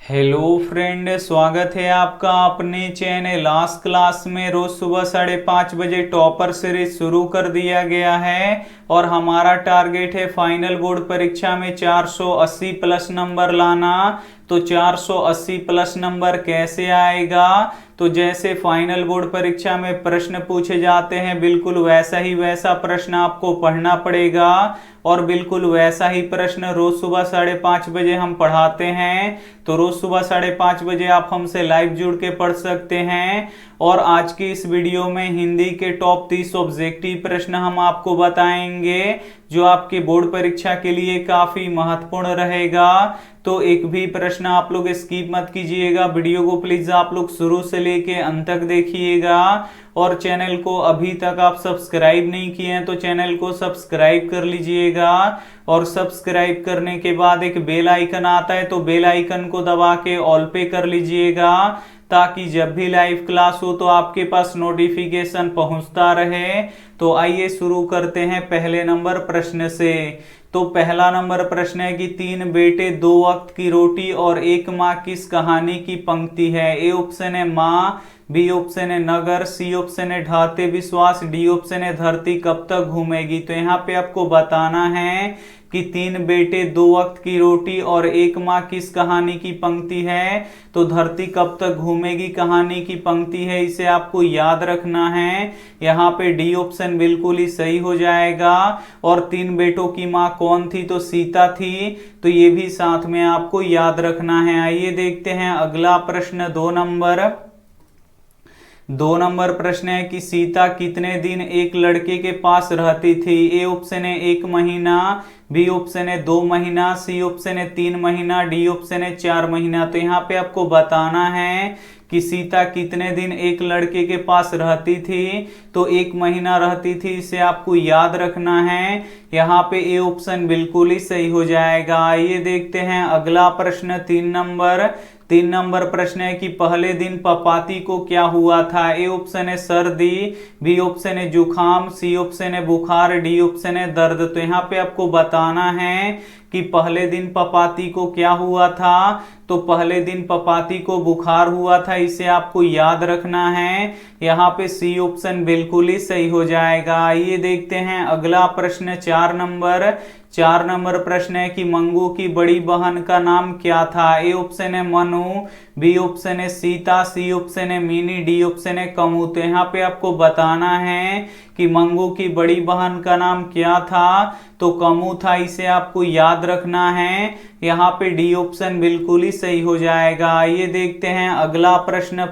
Hello friend, स्वागत है आपका अपने चैनल आज क्लास में। रोज सुबह 5:30 बजे टॉपर सीरीज शुरू कर दिया गया है और हमारा टारगेट है फाइनल बोर्ड परीक्षा में 480 प्लस नंबर लाना। तो 480 प्लस नंबर कैसे आएगा? तो जैसे फाइनल बोर्ड परीक्षा में प्रश्न पूछे जाते हैं बिल्कुल वैसा ही वैसा प्रश्न आपको पढ़ना पड़ेगा और बिल्कुल वैसा ही प्रश्न रोज सुबह 5:30 बजे हम पढ़ाते हैं। तो रोज सुबह 5:30 बजे आप हमसे लाइव जुड़ के पढ़ सकते हैं। और आज की इस वीडियो में हिंदी के टॉप 30 ऑब्जेक्टिव प्रश्न हम आपको बताएंगे जो आपके बोर्ड परीक्षा के लिए काफी महत्वपूर्ण रहेगा। तो एक भी प्रश्न आप लोग स्किप मत कीजिएगा, वीडियो को प्लीज आप लोग शुरू से लेके अंत तक देखिएगा। और चैनल को अभी तक आप सब्सक्राइब नहीं किए हैं तो चैनल को सब्सक्राइब कर लीजिएगा। और सब्सक्राइब करने के बाद एक बेल आइकन आता है तो बेल आइकन को दबा के ऑल पे कर लीजिएगा ताकि जब भी लाइव क्लास हो तो आपके पास नोटिफिकेशन पहुंचता रहे। तो आइए शुरू करते हैं पहले नंबर प्रश्न से। तो पहला नंबर प्रश्न है कि 3 बेटे 2 वक्त की रोटी और 1 माँ किस कहानी की पंक्ति है? ए ऑप्शन है माँ, बी ऑप्शन है नगर, सी ऑप्शन है ढाते विश्वास, डी ऑप्शन है धरती कब तक घूमेगी। तो यहाँ पे आपको बताना है कि 3 बेटे 2 वक्त की रोटी और 1 माँ किस कहानी की पंक्ति है? तो धरती कब तक घूमेगी कहानी की पंक्ति है, इसे आपको याद रखना है। यहाँ पे डी ऑप्शन बिल्कुल ही सही हो जाएगा। और 3 बेटों की माँ कौन थी? तो सीता थी। तो ये भी साथ में आपको याद रखना है। आइए देखते हैं अगला प्रश्न। 2 नंबर प्रश्न है कि सीता कितने दिन एक लड़के के पास रहती थी? ए ऑप्शन है 1 महीना, बी ऑप्शन है 2 महीना, सी ऑप्शन है 3 महीना, डी ऑप्शन है 4 महीना। तो यहाँ पे आपको बताना है कि सीता कितने दिन एक लड़के के पास रहती थी? तो 1 महीना रहती थी, इसे आपको याद रखना है। यहाँ पे ए ऑप्शन बिल्कुल ही सही हो जाएगा। आइए देखते हैं अगला प्रश्न। 3 नंबर प्रश्न है कि पहले दिन पपाती को क्या हुआ था? ए ऑप्शन है सर्दी, बी ऑप्शन है जुखाम, सी ऑप्शन है बुखार, डी ऑप्शन है दर्द। तो यहाँ पे आपको बताना है कि पहले दिन पपाती को क्या हुआ था? तो पहले दिन पपाती को बुखार हुआ था, इसे आपको याद रखना है। यहाँ पे सी ऑप्शन बिल्कुल ही सही हो जाएगा। आइए देखते हैं अगला प्रश्न। 4 नंबर प्रश्न है कि मंगू की बड़ी बहन का नाम क्या था? ए ऑप्शन है मनु, बी ऑप्शन है सीता, सी ऑप्शन है मीनी, डी ऑप्शन है कमू। तो यहाँ पे आपको बताना है कि मंगू की बड़ी बहन का नाम क्या था? तो कमू था, इसे आपको याद रखना है। यहाँ पे डी ऑप्शन बिल्कुल ही सही हो जाएगा। आइए देखते हैं अगला प्रश्न।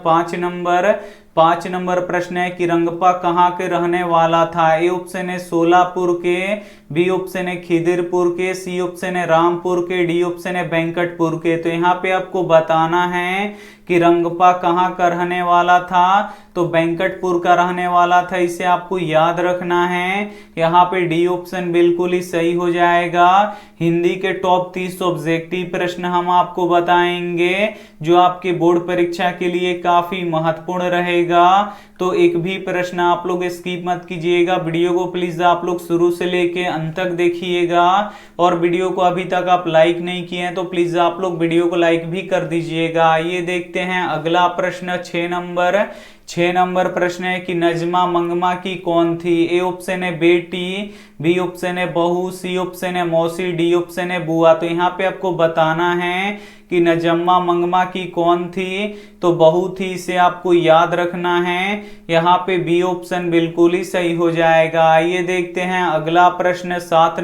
5 नंबर प्रश्न है कि रंगपा कहाँ के रहने वाला था? ए ऑप्शन है सोलापुर के, बी ऑप्शन है खिदिरपुर के, सी ऑप्शन है रामपुर के, डी ऑप्शन है वेंकटपुर के। तो यहाँ पे आपको बताना है कि रंगपा कहाँ का रहने वाला था? तो वेंकटपुर का रहने वाला था, इसे आपको याद रखना है। यहाँ पे डी ऑप्शन बिल्कुल ही सही हो जाएगा। हिंदी के टॉप 30 ऑब्जेक्टिव प्रश्न हम आपको बताएंगे जो आपके बोर्ड परीक्षा के लिए काफी महत्वपूर्ण रहेगा। तो एक भी प्रश्न आप लोग स्किप मत कीजिएगा, वीडियो को प्लीज आप लोग शुरू से लेके अंत तक देखिएगा। और वीडियो को अभी तक आप लाइक नहीं किए हैं तो प्लीज आप लोग वीडियो को लाइक भी कर दीजिएगा। ये देखते हैं अगला प्रश्न। 6 नंबर प्रश्न है कि नजमा मंगमा की कौन थी? ए ऑप्शन है बेटी, बी ऑप्शन है बहू, सी ऑप्शन है मौसी, डी ऑप्शन है बुआ। तो यहाँ पे आपको बताना है कि नजम्मा मंगमा की कौन थी? तो बहू थी, इसे आपको याद रखना है। यहाँ पे बी ऑप्शन बिल्कुल ही सही हो जाएगा। आइए देखते हैं अगला प्रश्न। 7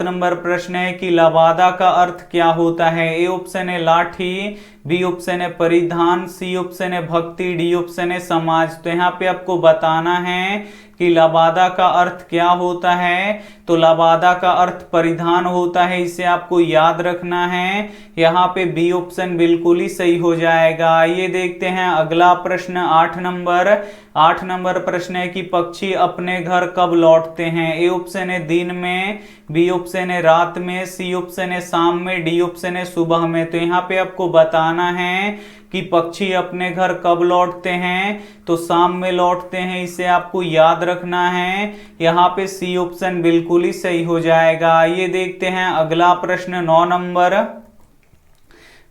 नंबर प्रश्न है कि लबादा का अर्थ क्या होता है? ए ऑप्शन है लाठी, बी ऑप्शन है परिधान, सी ऑप्शन है भक्ति, डी ऑप्शन है समाज। तो यहाँ पे आपको बताना है कि लबादा का अर्थ क्या होता है? तो लबादा का अर्थ परिधान होता है, इसे आपको याद रखना है। यहाँ पे बी ऑप्शन बिल्कुल ही सही हो जाएगा। आइए देखते हैं अगला प्रश्न। 8 नंबर प्रश्न है कि पक्षी अपने घर कब लौटते हैं? ए ऑप्शन है दिन में, बी ऑप्शन है रात में, सी ऑप्शन है शाम में, डी ऑप्शन है सुबह में। तो यहाँ पे आपको बताना है कि पक्षी अपने घर कब लौटते हैं? तो शाम में लौटते हैं, इसे आपको याद रखना है। यहाँ पे सी ऑप्शन बिल्कुल ही सही हो जाएगा। ये देखते हैं अगला प्रश्न। 9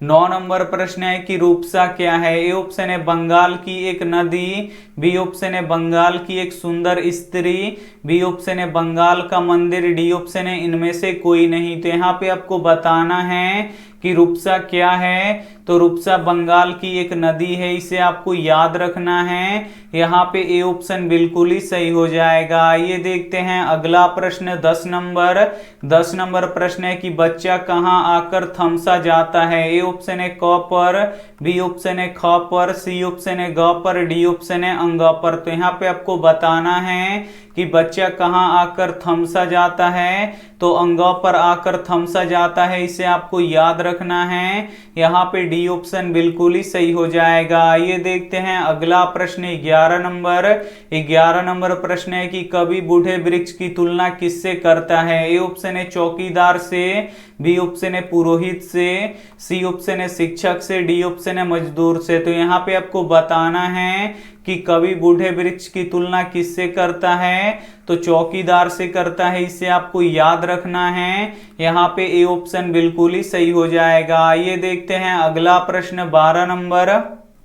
9 नंबर प्रश्न है कि रूपसा क्या है। ए ऑप्शन है बंगाल की एक नदी, बी ऑप्शन है बंगाल की एक सुंदर स्त्री, बी ऑप्शन है बंगाल का मंदिर, डी ऑप्शन है इनमें से कोई नहीं। तो यहाँ पे आपको बताना है कि रूपसा क्या है। तो रूपसा बंगाल की एक नदी है, इसे आपको याद रखना है। यहाँ पे ए ऑप्शन बिल्कुल ही सही हो जाएगा। ये देखते हैं अगला प्रश्न 10 नंबर। 10 नंबर प्रश्न है कि बच्चा कहाँ आकर थमसा जाता है। ए ऑप्शन है क पर, बी ऑप्शन है ख पर, सी ऑप्शन है ग पर, डी ऑप्शन है अंग पर। तो यहाँ पे आपको बताना है कि बच्चा कहाँ आकर थमसा जाता है। तो अंग पर आकर थमसा जाता है, इसे आपको याद रखना है। यहाँ पे डी ऑप्शन बिल्कुल ही सही हो जाएगा। ये देखते हैं अगला प्रश्न 11 नंबर। 11 नंबर प्रश्न है कि कवि बूढ़े वृक्ष की तुलना किससे करता है। ए ऑप्शन है चौकीदार से, बी ऑप्शन है पुरोहित से, सी ऑप्शन है शिक्षक से, डी ऑप्शन है मजदूर से। तो यहाँ पे आपको बताना है कि कवि बूढ़े वृक्ष की तुलना किससे करता है। तो चौकीदार से करता है, इसे आपको याद रखना है। यहाँ पे ए ऑप्शन बिल्कुल ही सही हो जाएगा। ये देखते हैं अगला प्रश्न 12 नंबर।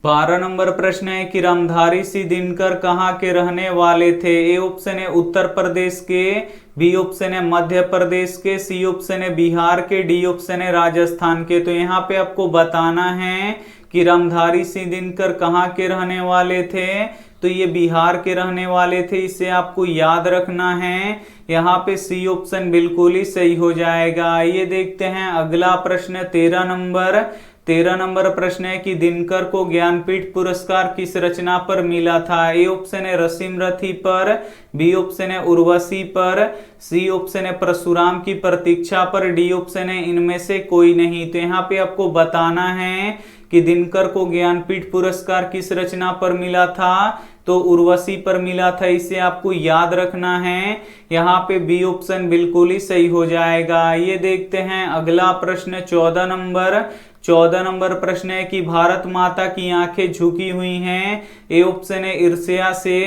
12 नंबर प्रश्न है कि रामधारी सिंह दिनकर कहाँ के रहने वाले थे। ए ऑप्शन है उत्तर प्रदेश के, बी ऑप्शन है मध्य प्रदेश के, सी ऑप्शन है बिहार के, डी ऑप्शन है राजस्थान के। तो यहाँ पे आपको बताना है कि रामधारी सिंह दिनकर कहाँ के रहने वाले थे। तो ये बिहार के रहने वाले थे, इसे आपको याद रखना है। यहाँ पे सी ऑप्शन बिल्कुल ही सही हो जाएगा। ये देखते हैं अगला प्रश्न 13 नंबर। 13 नंबर प्रश्न है कि दिनकर को ज्ञानपीठ पुरस्कार किस रचना पर मिला था। ए ऑप्शन है रसीम रथी पर, बी ऑप्शन है उर्वशी पर, सी ऑप्शन है परशुराम की प्रतीक्षा पर, डी ऑप्शन है इनमें से कोई नहीं। तो यहाँ पे आपको बताना है कि दिनकर को ज्ञानपीठ पुरस्कार किस रचना पर मिला था। तो उर्वशी पर मिला था, इसे आपको याद रखना है। यहाँ पे बी ऑप्शन बिल्कुल ही सही हो जाएगा। ये देखते हैं अगला प्रश्न 14 नंबर। 14 नंबर प्रश्न है कि भारत माता की आंखें झुकी हुई हैं। ए ऑप्शन है ईर्ष्या से,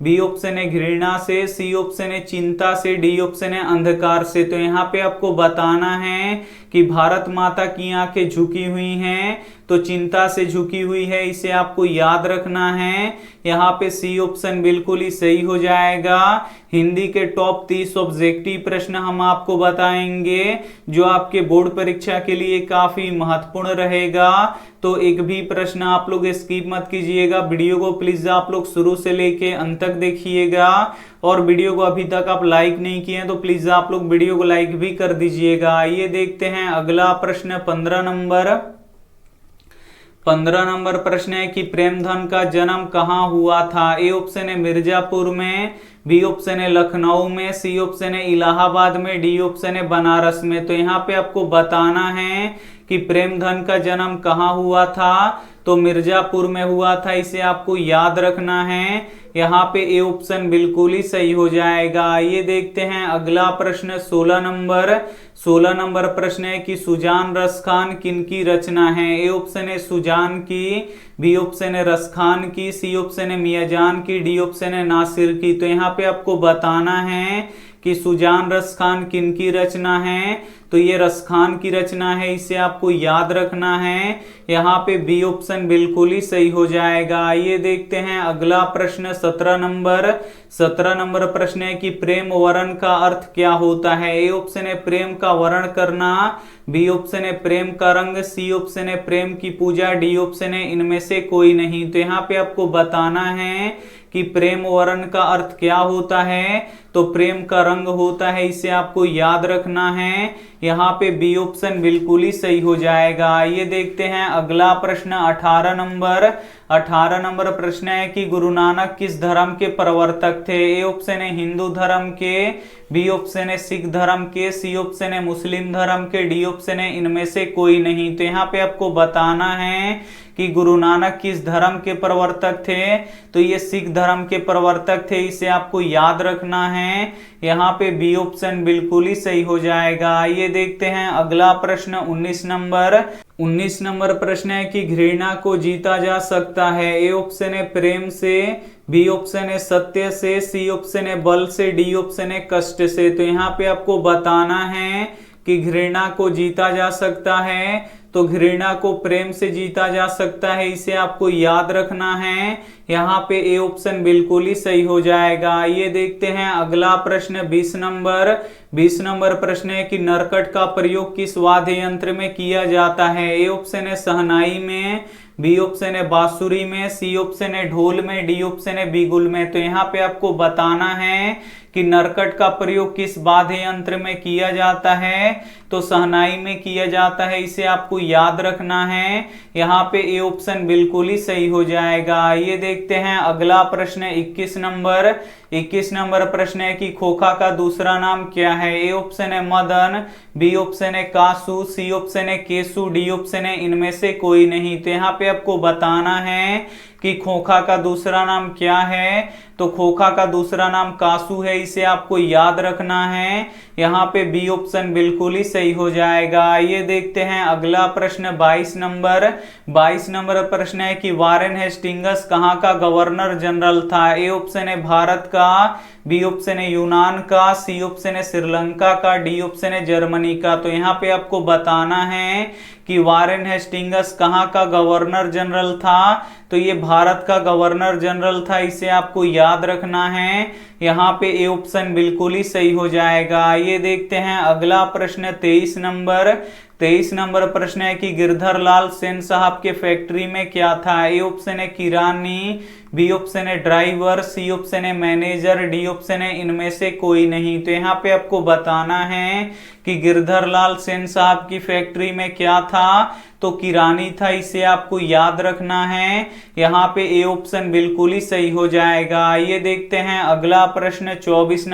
बी ऑप्शन है घृणा से, सी ऑप्शन है चिंता से, डी ऑप्शन है अंधकार से। तो यहाँ पे आपको बताना है कि भारत माता की आंखें झुकी हुई हैं, तो चिंता से झुकी हुई है, इसे आपको याद रखना है। यहाँ पे सी ऑप्शन बिल्कुल ही सही हो जाएगा। हिंदी के टॉप 30 ऑब्जेक्टिव प्रश्न हम आपको बताएंगे जो आपके बोर्ड परीक्षा के लिए काफी महत्वपूर्ण रहेगा। तो एक भी प्रश्न आप लोग स्किप मत कीजिएगा। वीडियो को प्लीज आप लोग शुरू से लेके अंत तक देखिएगा, और वीडियो को अभी तक आप लाइक नहीं किए हैं तो प्लीज आप लोग वीडियो को लाइक भी कर दीजिएगा। ये देखते हैं अगला प्रश्न 15 नंबर। 15 नंबर प्रश्न है कि प्रेमधन का जन्म कहाँ हुआ था। ए ऑप्शन है मिर्जापुर में, बी ऑप्शन है लखनऊ में, सी ऑप्शन है इलाहाबाद में, डी ऑप्शन है बनारस में। तो यहाँ पे आपको बताना है कि प्रेमधन का जन्म कहाँ हुआ था। तो मिर्जापुर में हुआ था, इसे आपको याद रखना है। यहाँ पे ए ऑप्शन बिल्कुल ही सही हो जाएगा। ये देखते हैं अगला प्रश्न 16 नंबर। 16 नंबर प्रश्न है कि सुजान रसखान किनकी रचना है। ए ऑप्शन है सुजान की, बी ऑप्शन है रसखान की, सी ऑप्शन है मियाजान की, डी ऑप्शन है नासिर की। तो यहाँ पे आपको बताना है कि सुजान रसखान किनकी रचना है। तो ये रसखान की रचना है, इसे आपको याद रखना है। यहाँ पे बी ऑप्शन बिल्कुल ही सही हो जाएगा। ये देखते हैं अगला प्रश्न 17 नंबर। 17 नंबर प्रश्न है कि प्रेम वर्ण का अर्थ क्या होता है। ए ऑप्शन है प्रेम का वर्ण करना, बी ऑप्शन है प्रेम का रंग, सी ऑप्शन है प्रेम की पूजा, डी ऑप्शन है इनमें से कोई नहीं। तो यहाँ पे आपको बताना है कि प्रेम वर्ण का अर्थ क्या होता है। तो प्रेम का रंग होता है, इसे आपको याद रखना है। यहाँ पे बी ऑप्शन बिल्कुल ही सही हो जाएगा। ये देखते हैं अगला प्रश्न 18 नंबर। 18 नंबर प्रश्न है कि गुरु नानक किस धर्म के प्रवर्तक थे। ए ऑप्शन है हिंदू धर्म के, बी ऑप्शन है सिख धर्म के, सी ऑप्शन है मुस्लिम धर्म के, डी ऑप्शन है इनमें से कोई नहीं। तो यहाँ पे आपको बताना है कि गुरु नानक किस धर्म के प्रवर्तक थे। तो ये सिख धर्म के प्रवर्तक थे, इसे आपको याद रखना है। यहाँ पे बी ऑप्शन बिल्कुल ही सही हो जाएगा। ये देखते हैं अगला प्रश्न 19 नंबर। 19 नंबर प्रश्न है कि घृणा को जीता जा सकता है। ए ऑप्शन है प्रेम से, बी ऑप्शन है सत्य से, सी ऑप्शन है बल से, डी ऑप्शन है कष्ट से। तो यहाँ पे आपको बताना है कि घृणा को जीता जा सकता है। तो घृणा को प्रेम से जीता जा सकता है, इसे आपको याद रखना है। यहाँ पे ए ऑप्शन बिल्कुल ही सही हो जाएगा। ये देखते हैं अगला प्रश्न 20 नंबर प्रश्न है कि नरकट का प्रयोग किस वाद्य यंत्र में किया जाता है। ए ऑप्शन है शहनाई में, बी ऑप्शन है बांसुरी में, सी ऑप्शन है ढोल में, डी ऑप्शन है बिगुल में। तो यहाँ पे आपको बताना है कि नरकट का प्रयोग किस वाद्य यंत्र में किया जाता है, तो शहनाई में किया जाता है, इसे आपको याद रखना है। यहाँ पे ए ऑप्शन बिल्कुल ही सही हो जाएगा। ये देखते हैं अगला प्रश्न 21 नंबर प्रश्न है कि खोखा का दूसरा नाम क्या है। ए ऑप्शन है मदन, बी ऑप्शन है कासू, सी ऑप्शन है केसु, डी ऑप्शन है इनमें से कोई नहीं। तो यहाँ पे आपको बताना है कि खोखा का दूसरा नाम क्या है, तो खोखा का दूसरा नाम कासू है, इसे आपको याद रखना है। यहाँ पे बी ऑप्शन बिल्कुल ही सही हो जाएगा। ये देखते हैं अगला प्रश्न 22 नंबर प्रश्न है कि वारेन हेस्टिंगस कहाँ का गवर्नर जनरल था। ए ऑप्शन है भारत का, बी ऑप्शन है यूनान का, सी ऑप्शन है श्रीलंका का, डी ऑप्शन है जर्मनी का। तो यहाँ पे आपको बताना है कि वारेन हेस्टिंगस कहाँ का गवर्नर जनरल था, तो ये भारत का गवर्नर जनरल था, इसे आपको याद रखना है। यहाँ पे ए ऑप्शन बिल्कुल ही सही हो जाएगा। ये देखते हैं अगला प्रश्न 23 नंबर प्रश्न है कि गिरधर लाल सेन साहब के फैक्ट्री में क्या था। ए ऑप्शन है किरानी, बी ऑप्शन है ड्राइवर, सी ऑप्शन है मैनेजर, डी ऑप्शन है इनमें से कोई नहीं। तो यहाँ पे आपको बताना है कि गिरधर लाल सेन साहब की फैक्ट्री में क्या था, तो किरानी था, इसे आपको याद रखना है। यहाँ पे ए ऑप्शन बिल्कुल ही सही हो जाएगा। ये देखते हैं अगला प्रश्न 24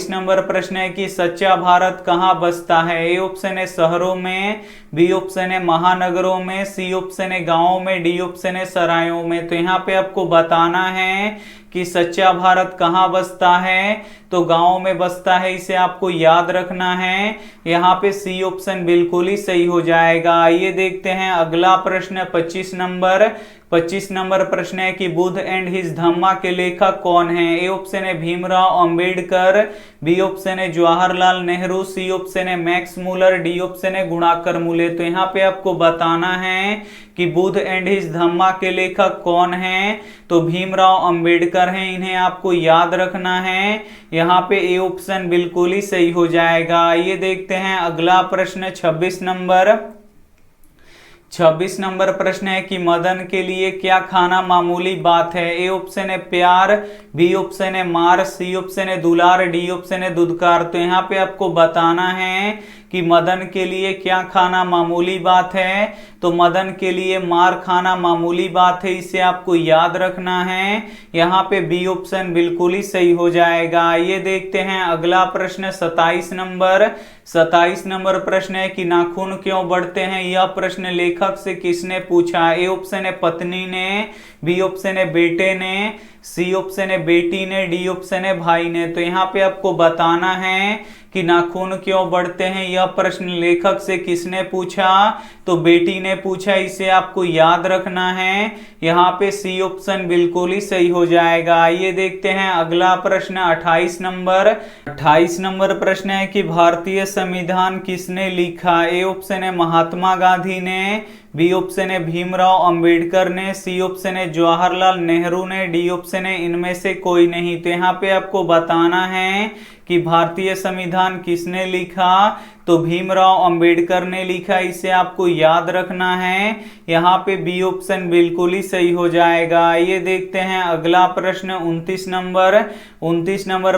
नंबर प्रश्न है कि सच्चा भारत कहाँ बसता है। ए ऑप्शन है शहरों में, बी ऑप्शन है महानगरों में, सी ऑप्शन है गांवों में, डी ऑप्शन है सरायों में। तो यहाँ पे आपको बताना है कि सच्चा भारत कहाँ बसता है, तो गांव में बसता है, इसे आपको याद रखना है। यहाँ पे सी ऑप्शन बिल्कुल ही सही हो जाएगा। ये देखते हैं अगला प्रश्न 25 नंबर प्रश्न है कि बुद्ध एंड हिज धम्मा के लेखक कौन है। ए ऑप्शन है भीमराव अंबेडकर, बी ऑप्शन है जवाहरलाल नेहरू, सी ऑप्शन है मैक्स मूलर, डी ऑप्शन है गुणाकर मूले। तो यहाँ पे आपको बताना है कि बुद्ध एंड हिज धम्मा के लेखक कौन है, तो भीमराव अंबेडकर हैं, इन्हें आपको याद रखना है। यहाँ पे ए ऑप्शन बिल्कुल ही सही हो जाएगा। ये देखते हैं अगला प्रश्न 26 नंबर प्रश्न है कि मदन के लिए क्या खाना मामूली बात है। ए ऑप्शन है प्यार, बी ऑप्शन है मार, सी ऑप्शन है दुलार, डी ऑप्शन है दुदकार। तो यहाँ पे आपको बताना है कि मदन के लिए क्या खाना मामूली बात है, तो मदन के लिए मार खाना मामूली बात है, इसे आपको याद रखना है। यहाँ पे बी ऑप्शन बिल्कुल ही सही हो जाएगा। ये देखते हैं अगला प्रश्न 27 नंबर प्रश्न है कि नाखून क्यों बढ़ते हैं। यह प्रश्न लेखक से किसने पूछा। ए ऑप्शन है पत्नी ने, बी ऑप्शन है बेटे ने, सी ऑप्शन है बेटी ने, डी ऑप्शन है भाई ने। तो यहाँ पे आपको बताना है कि नाखून क्यों बढ़ते हैं, यह प्रश्न लेखक से किसने पूछा, तो बेटी ने पूछा, इसे आपको याद रखना है। यहाँ पे सी ऑप्शन बिल्कुल ही सही हो जाएगा। ये देखते हैं अगला प्रश्न 28 नंबर प्रश्न है कि भारतीय संविधान किसने लिखा। ए ऑप्शन है महात्मा गांधी ने, बी ऑप्शन है भीमराव अंबेडकर ने, सी ऑप्शन है जवाहरलाल नेहरू ने, डी ऑप्शन है इनमें से कोई नहीं। तो यहाँ पे आपको बताना है कि भारतीय संविधान किसने लिखा, तो भीमराव अंबेडकर ने लिखा, इसे आपको याद रखना है। यहाँ पे बी ऑप्शन बिल्कुल ही सही हो जाएगा। ये देखते हैं अगला प्रश्न 29 नंबर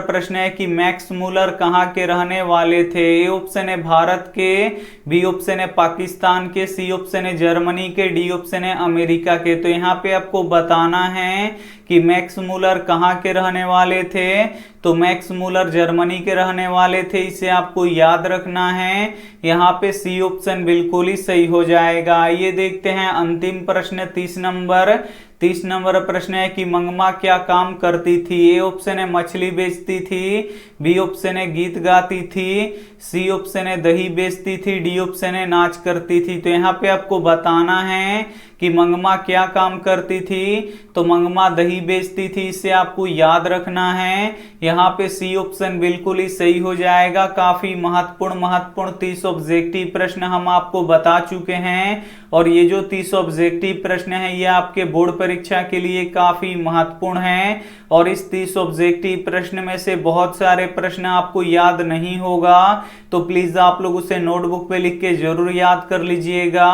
प्रश्न है कि मैक्स मूलर कहाँ के रहने वाले थे। ए ऑप्शन है भारत के, बी ऑप्शन है पाकिस्तान के, सी ऑप्शन है जर्मनी के, डी ऑप्शन है अमेरिका के। तो यहाँ पे आपको बताना है कि मैक्स मूलर कहाँ के रहने वाले थे, तो मैक्स मूलर जर्मनी के रहने वाले थे, इसे आपको याद रखना है। यहाँ पे सी ऑप्शन बिल्कुल ही सही हो जाएगा। ये देखते हैं अंतिम प्रश्न 30 नंबर प्रश्न है कि मंगमा क्या काम करती थी। ए ऑप्शन है मछली बेचती थी, बी ऑप्शन है गीत गाती थी, सी ऑप्शन है दही बेचती थी, डी ऑप्शन है नाच करती थी। तो यहाँ पे आपको बताना है कि मंगमा क्या काम करती थी, तो मंगमा दही बेचती थी, इसे आपको याद रखना है। यहाँ पे सी ऑप्शन बिल्कुल ही सही हो जाएगा। काफी महत्वपूर्ण 30 ऑब्जेक्टिव प्रश्न हम आपको बता चुके हैं और ये जो 30 ऑब्जेक्टिव प्रश्न है ये आपके बोर्ड परीक्षा के लिए काफी महत्वपूर्ण है और इस 30 ऑब्जेक्टिव प्रश्न में से बहुत सारे प्रश्न आपको याद नहीं होगा, तो प्लीज आप लोग उसे नोटबुक पे लिख के जरूर याद कर लीजिएगा।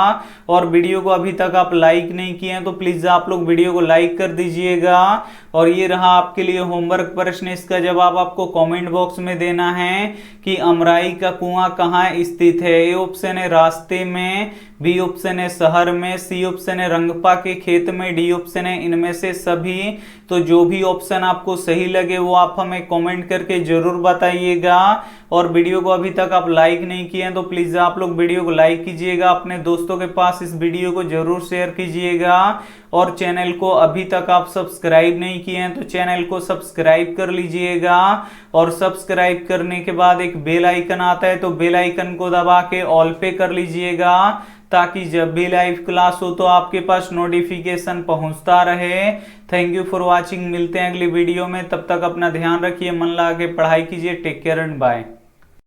और वीडियो को अभी तक आप लाइक नहीं किए हैं तो प्लीज आप लोग वीडियो को लाइक कर दीजिएगा। और ये रहा आपके लिए होमवर्क प्रश्न, इसका जवाब आपको कमेंट बॉक्स में देना है कि अमराई का कुआं कहाँ स्थित है। ए ऑप्शन है रास्ते में, बी ऑप्शन है शहर में, सी ऑप्शन है रंगपा के खेत में, डी ऑप्शन है इनमें से सभी। तो जो भी ऑप्शन आपको सही लगे वो आप हमें कमेंट करके जरूर बताइएगा। और वीडियो को अभी तक आप लाइक नहीं किए हैं तो प्लीज आप लोग वीडियो को लाइक कीजिएगा, अपने दोस्तों के पास इस वीडियो को जरूर शेयर कीजिएगा। और चैनल को अभी तक आप सब्सक्राइब नहीं किए हैं तो चैनल को सब्सक्राइब कर लीजिएगा। और सब्सक्राइब करने के बाद एक बेल आइकन आता है तो बेल आइकन को दबा के ऑल पे कर लीजिएगा, ताकि जब भी लाइव क्लास हो तो आपके पास नोटिफिकेशन पहुंचता रहे। थैंक यू फॉर वॉचिंग, मिलते हैं अगली वीडियो में, तब तक अपना ध्यान रखिए, मन लगा के पढ़ाई कीजिए। Take care and bye.